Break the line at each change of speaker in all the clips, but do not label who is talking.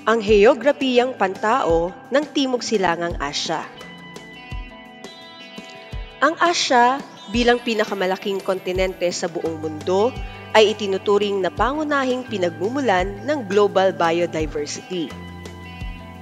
Ang heograpiyang pantao ng Timog Silangang Asya. Ang Asya bilang pinakamalaking kontinente sa buong mundo ay itinuturing na pangunahing pinagmumulan ng global biodiversity.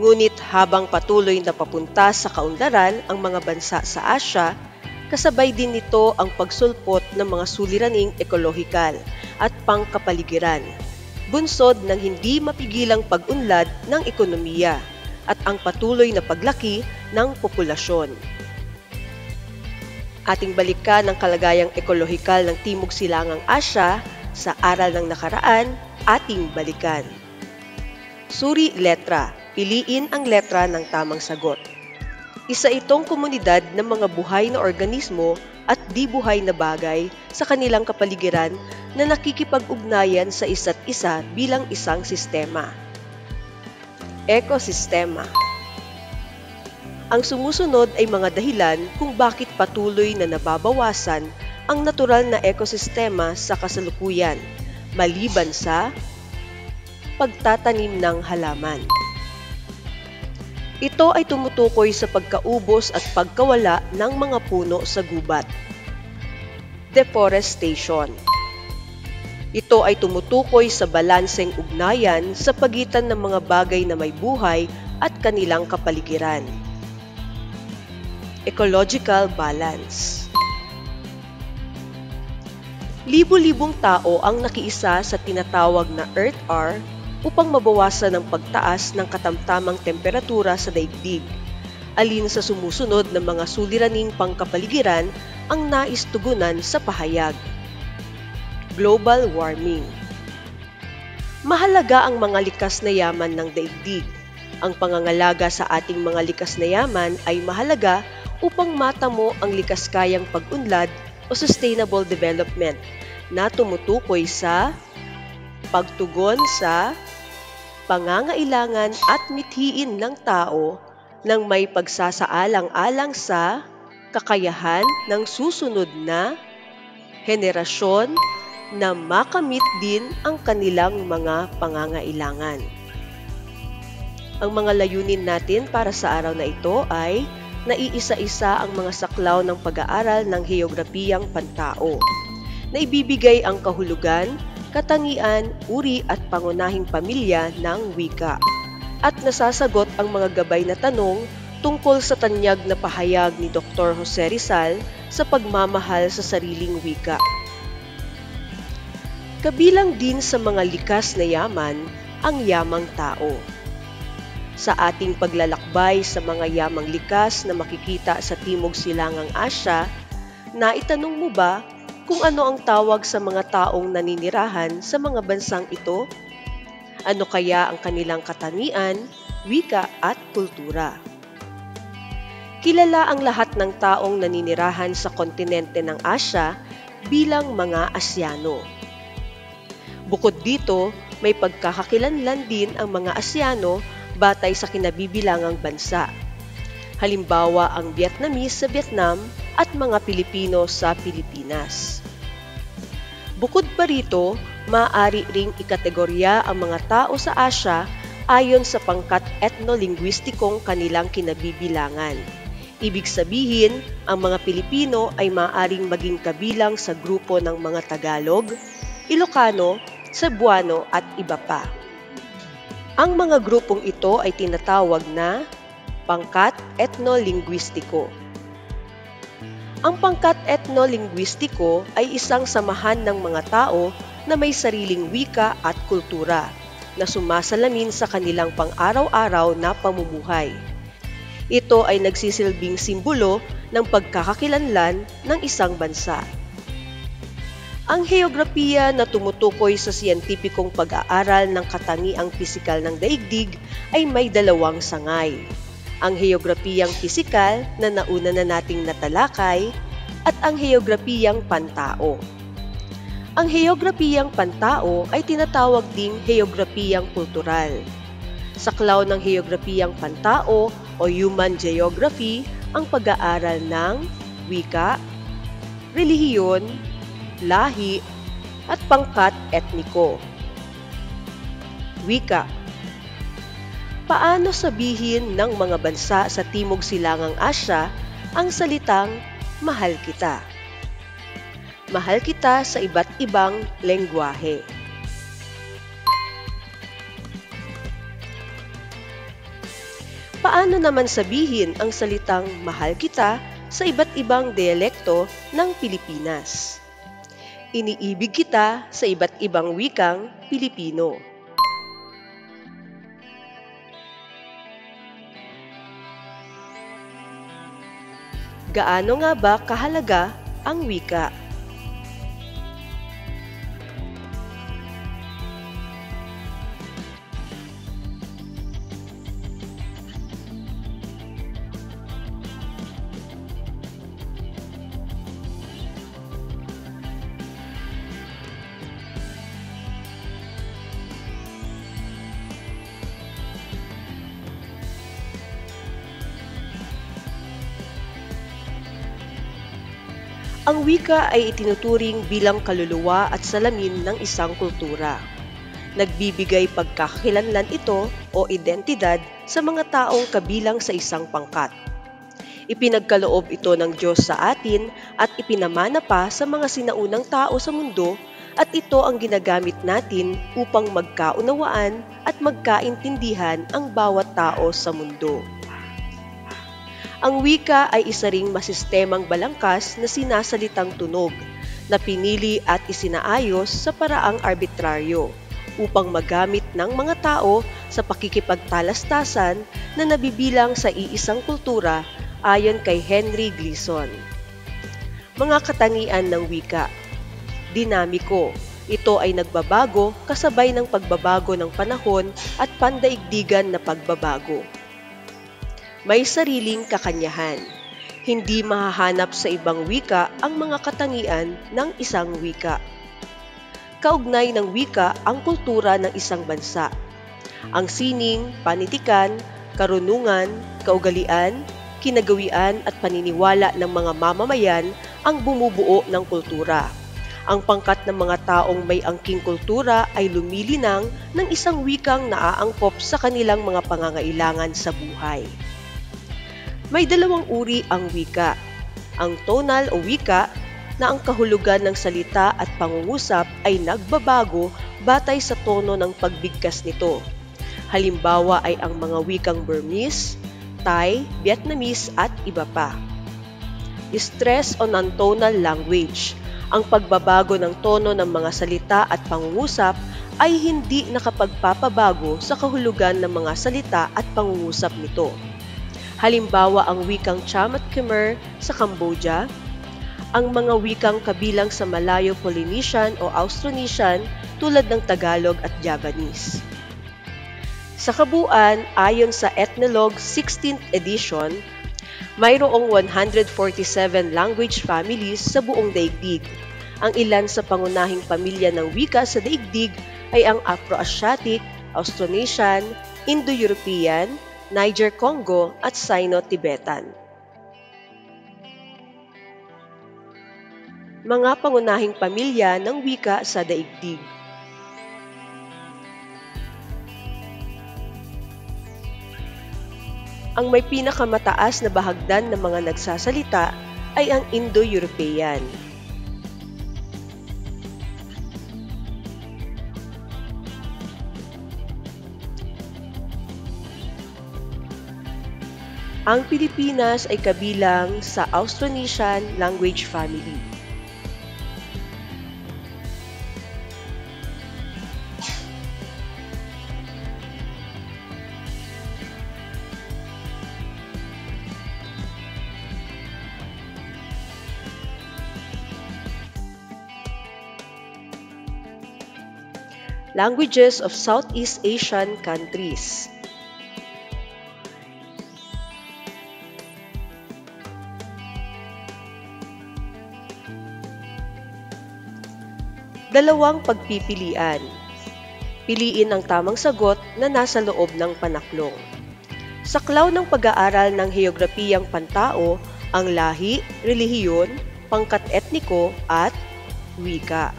Ngunit habang patuloy na papunta sa kaunlaran ang mga bansa sa Asya, kasabay din nito ang pagsulpot ng mga suliraning ekolohikal at pangkapaligiran, bunsod ng hindi mapigilang pag-unlad ng ekonomiya at ang patuloy na paglaki ng populasyon. Ating balikan ang kalagayang ekolohikal ng Timog Silangang Asya sa aral ng nakaraan, ating balikan. Suri letra, piliin ang letra ng tamang sagot. Isa itong komunidad ng mga buhay na organismo at di buhay na bagay sa kanilang kapaligiran na nakikipag-ugnayan sa isa't isa bilang isang sistema. Ekosistema. Ang sumusunod ay mga dahilan kung bakit patuloy na nababawasan ang natural na ekosistema sa kasalukuyan, maliban sa pagtatanim ng halaman. Ito ay tumutukoy sa pagkaubos at pagkawala ng mga puno sa gubat. Deforestation. Ito ay tumutukoy sa balanseng ugnayan sa pagitan ng mga bagay na may buhay at kanilang kapaligiran. Ecological balance. Libo-libong tao ang nakiisa sa tinatawag na Earth Hour upang mabawasan ang pagtaas ng katamtamang temperatura sa daigdig, alin sa sumusunod ng mga suliraning pangkapaligiran ang nais tugunan sa pahayag. Global warming. Mahalaga ang mga likas na yaman ng daigdig. Ang pangangalaga sa ating mga likas na yaman ay mahalaga upang matamo ang likaskayang pag-unlad o sustainable development na tumutukoy sa pagtugon sa pangangailangan at mithiin ng tao nang may pagsasaalang-alang sa kakayahan ng susunod na henerasyon na makamit din ang kanilang mga pangangailangan. Ang mga layunin natin para sa araw na ito ay naiisa-isa ang mga saklaw ng pag-aaral ng heograpiyang pantao, na ibibigay ang kahulugan, katangian, uri at pangunahing pamilya ng wika, at nasasagot ang mga gabay na tanong tungkol sa tanyag na pahayag ni Dr. Jose Rizal sa pagmamahal sa sariling wika. Kabilang din sa mga likas na yaman ang yamang tao. Sa ating paglalakbay sa mga yamang likas na makikita sa Timog Silangang Asya, naitanong mo ba kung ano ang tawag sa mga taong naninirahan sa mga bansang ito? Ano kaya ang kanilang katangian, wika at kultura? Kilala ang lahat ng taong naninirahan sa kontinente ng Asya bilang mga Asyano. Bukod dito, may pagkakakilanlan din ang mga Asyano batay sa kinabibilangang bansa. Halimbawa ang Vietnamese sa Vietnam at mga Pilipino sa Pilipinas. Bukod pa rito, maaari ring ikategorya ang mga tao sa Asya ayon sa pangkat etnolinguistikong kanilang kinabibilangan. Ibig sabihin, ang mga Pilipino ay maaaring maging kabilang sa grupo ng mga Tagalog, Ilocano, Cebuano at iba pa. Ang mga grupong ito ay tinatawag na pangkat etnolinguistiko. Ang pangkat etnolinguistiko ay isang samahan ng mga tao na may sariling wika at kultura na sumasalamin sa kanilang pang-araw-araw na pamumuhay. Ito ay nagsisilbing simbolo ng pagkakakilanlan ng isang bansa. Ang heograpiya na tumutukoy sa siyentipikong pag-aaral ng katangiang pisikal ng daigdig ay may dalawang sangay. Ang heograpiyang pisikal na nauna na nating natalakay at ang heograpiyang pantao. Ang heograpiyang pantao ay tinatawag ding heograpiyang kultural. Saklaw ng heograpiyang pantao o human geography ang pag-aaral ng wika, relihiyon, lahi, at pangkat etniko. Wika. Paano sabihin ng mga bansa sa Timog Silangang Asya ang salitang mahal kita? Mahal kita sa iba't ibang lengguwahe. Paano naman sabihin ang salitang mahal kita sa iba't ibang dialekto ng Pilipinas? Iniibig kita sa iba't ibang wikang Pilipino. Gaano nga ba kahalaga ang wika? Ang wika ay itinuturing bilang kaluluwa at salamin ng isang kultura. Nagbibigay pagkakakilanlan ito o identidad sa mga taong kabilang sa isang pangkat. Ipinagkaloob ito ng Diyos sa atin at ipinamana pa sa mga sinaunang tao sa mundo at ito ang ginagamit natin upang magkaunawaan at magkaintindihan ang bawat tao sa mundo. Ang wika ay isa ring masistemang balangkas na sinasalitang tunog na pinili at isinaayos sa paraang arbitraryo upang magamit ng mga tao sa pakikipagtalastasan na nabibilang sa iisang kultura ayon kay Henry Gleason. Mga katangian ng wika. Dinamiko. Ito ay nagbabago kasabay ng pagbabago ng panahon at pandaigdigan na pagbabago. May sariling kakanyahan. Hindi mahahanap sa ibang wika ang mga katangian ng isang wika. Kaugnay ng wika ang kultura ng isang bansa. Ang sining, panitikan, karunungan, kaugalian, kinagawian at paniniwala ng mga mamamayan ang bumubuo ng kultura. Ang pangkat ng mga taong may angking kultura ay lumilinang ng isang wikang naaangkop sa kanilang mga pangangailangan sa buhay. May dalawang uri ang wika. Ang tonal o wika na ang kahulugan ng salita at pangungusap ay nagbabago batay sa tono ng pagbigkas nito. Halimbawa ay ang mga wikang Burmese, Thai, Vietnamese at iba pa. Stress o non-tonal language. Ang pagbabago ng tono ng mga salita at pangungusap ay hindi nakapagpapabago sa kahulugan ng mga salita at pangungusap nito. Halimbawa ang wikang Cham at Khmer sa Cambodia, ang mga wikang kabilang sa Malayo-Polynesian o Austronesian tulad ng Tagalog at Javanese. Sa kabuuan, ayon sa Ethnologue 16th edition, mayroong 147 language families sa buong daigdig. Ang ilan sa pangunahing pamilya ng wika sa daigdig ay ang Afro-Asiatic, Austronesian, Indo-European, Niger-Congo at Sino-Tibetan. Mga pangunahing pamilya ng wika sa daigdig. Ang may pinakamataas na bahagdan ng mga nagsasalita ay ang Indo-European. Ang Pilipinas ay kabilang sa Austronesian language family. Languages of Southeast Asian countries. Dalawang pagpipilian. Piliin ang tamang sagot na nasa loob ng panaklong. Saklaw ng pag-aaral ng heograpiyang pantao ang lahi, relihiyon, pangkat etniko at wika.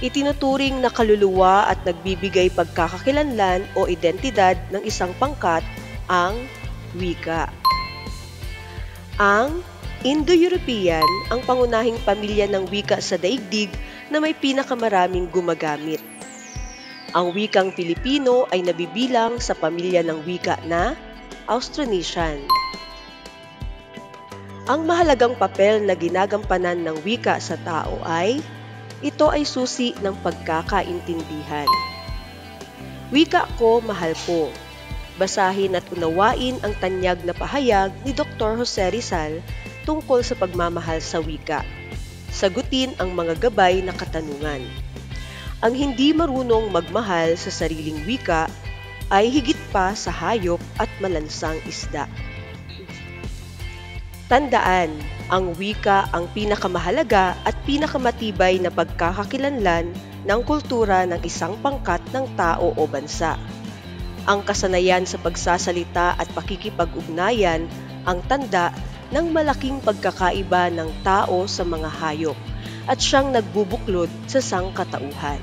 Itinuturing na kaluluwa at nagbibigay pagkakakilanlan o identidad ng isang pangkat ang wika. Ang Indo-European ang pangunahing pamilya ng wika sa daigdig na may pinakamaraming gumagamit. Ang wikang Pilipino ay nabibilang sa pamilya ng wika na Austronesian. Ang mahalagang papel na ginagampanan ng wika sa tao ay ito ay susi ng pagkakaintindihan. Wika ko, mahal ko. Basahin at unawain ang tanyag na pahayag ni Dr. Jose Rizal tungkol sa pagmamahal sa wika. Sagutin ang mga gabay na katanungan. Ang hindi marunong magmahal sa sariling wika ay higit pa sa hayop at malansang isda. Tandaan, ang wika ang pinakamahalaga at pinakamatibay na pagkakakilanlan ng kultura ng isang pangkat ng tao o bansa. Ang kasanayan sa pagsasalita at pakikipag-ugnayan ang tanda ng malaking pagkakaiba ng tao sa mga hayop at siyang nagbubuklod sa sangkatauhan.